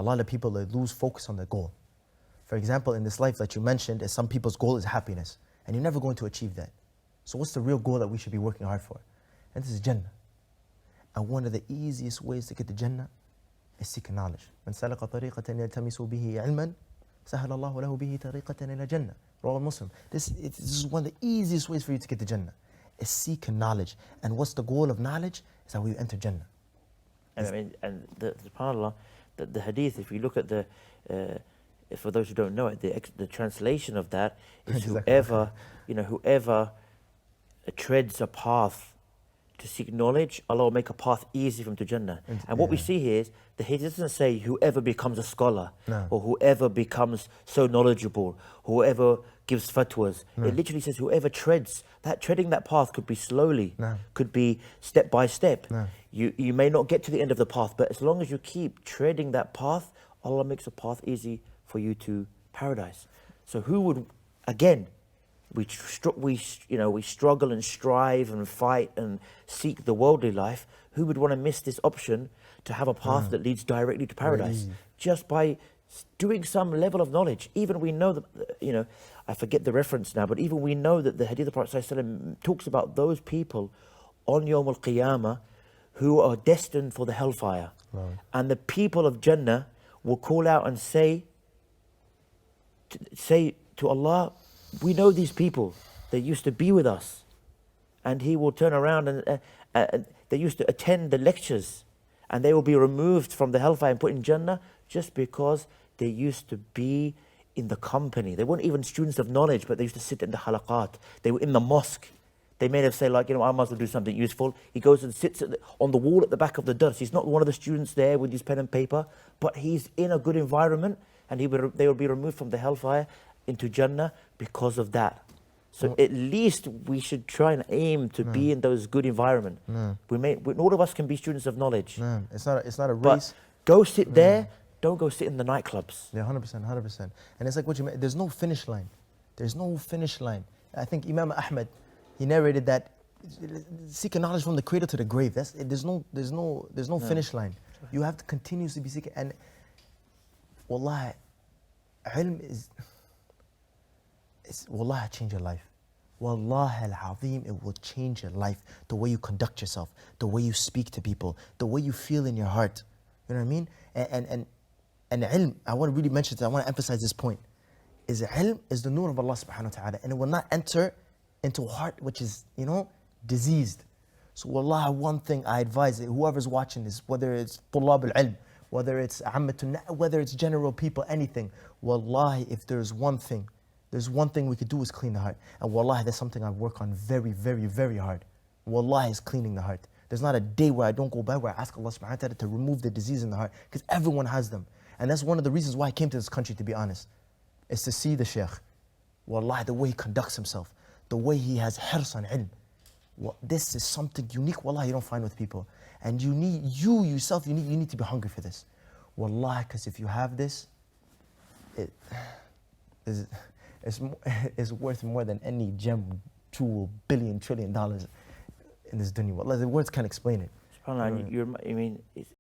a lot of people, they lose focus on their goal. For example, in this life that you mentioned, some people's goal is happiness, and you're never going to achieve that. So what's the real goal that we should be working hard for? And this is Jannah. And one of the easiest ways to get to Jannah is seeking knowledge. من سلك طريقة يلتمس به علما سهل الله له به طريقة إلى جنة. Rawah Muslim. This is one of the easiest ways for you to get to Jannah. Is seeking knowledge. And what's the goal of knowledge? Is that we enter Jannah. And subhanAllah, the hadith, if you look at the, for those who don't know it, the translation of that is whoever treads a path to seek knowledge, Allah will make a path easy for him to Jannah. And what we see here is, the hadith doesn't say whoever becomes a scholar, or whoever becomes so knowledgeable, whoever gives fatwas. It literally says whoever treads. Treading that path could be slowly, could be step by step. You may not get to the end of the path, but as long as you keep treading that path, Allah makes a path easy for you to paradise. So who would, again, we struggle and strive and fight and seek the worldly life. Who would want to miss this option to have a path that leads directly to paradise? Just by doing some level of knowledge. Even we know that, I forget the reference now, but even we know that the hadith of Prophet ﷺ talks about those people on Yawm al-Qiyamah who are destined for the hellfire. And the people of Jannah will call out and say to Allah, we know these people, they used to be with us. And He will turn around and they used to attend the lectures, and they will be removed from the hellfire and put in Jannah just because they used to be in the company. They weren't even students of knowledge, but they used to sit in the halaqat. They were in the mosque. They may have said, I might as well do something useful. He goes and sits on the wall at the back of the dars. He's not one of the students there with his pen and paper, but he's in a good environment, and they will be removed from the hellfire into Jannah because of that. So at least we should try and aim to be in those good environment. All of us can be students of knowledge. It's not a race. But go sit there, don't go sit in the nightclubs. Yeah, 100%. And it's like what you meant, there's no finish line. There's no finish line. I think Imam Ahmad, he narrated that seeking knowledge from the cradle to the grave. There's no finish line. You have to continuously be seeking. And wallahi, ilm wallahi, change your life. Wallahi al-azim, it will change your life. The way you conduct yourself, the way you speak to people, the way you feel in your heart. You know what I mean? And ilm, I want to really mention this, I want to emphasize this point, is ilm is the nur of Allah subhanahu wa ta'ala, and it will not enter into a heart which is, diseased. So wallahi, one thing I advise whoever's watching this, whether it's tulab al-ilm, whether it's whether it's general people, anything, wallahi, if there's one thing we could do is clean the heart. And wallahi, that's something I work on very, very, very hard. Wallahi, is cleaning the heart. There's not a day where I don't go by where I ask Allah subhanahu wa ta'ala to remove the disease in the heart, because everyone has them. And that's one of the reasons why I came to this country, to be honest, is to see the Shaykh. Wallahi, the way he conducts himself, the way he has hirs on ilm. This is something unique, wallahi, you don't find with people. And you need to be hungry for this. Wallahi, because if you have this, it's worth more than any gem, jewel, billion, $1 trillion in this dunya. Wallahi, the words can't explain it. SubhanAllah,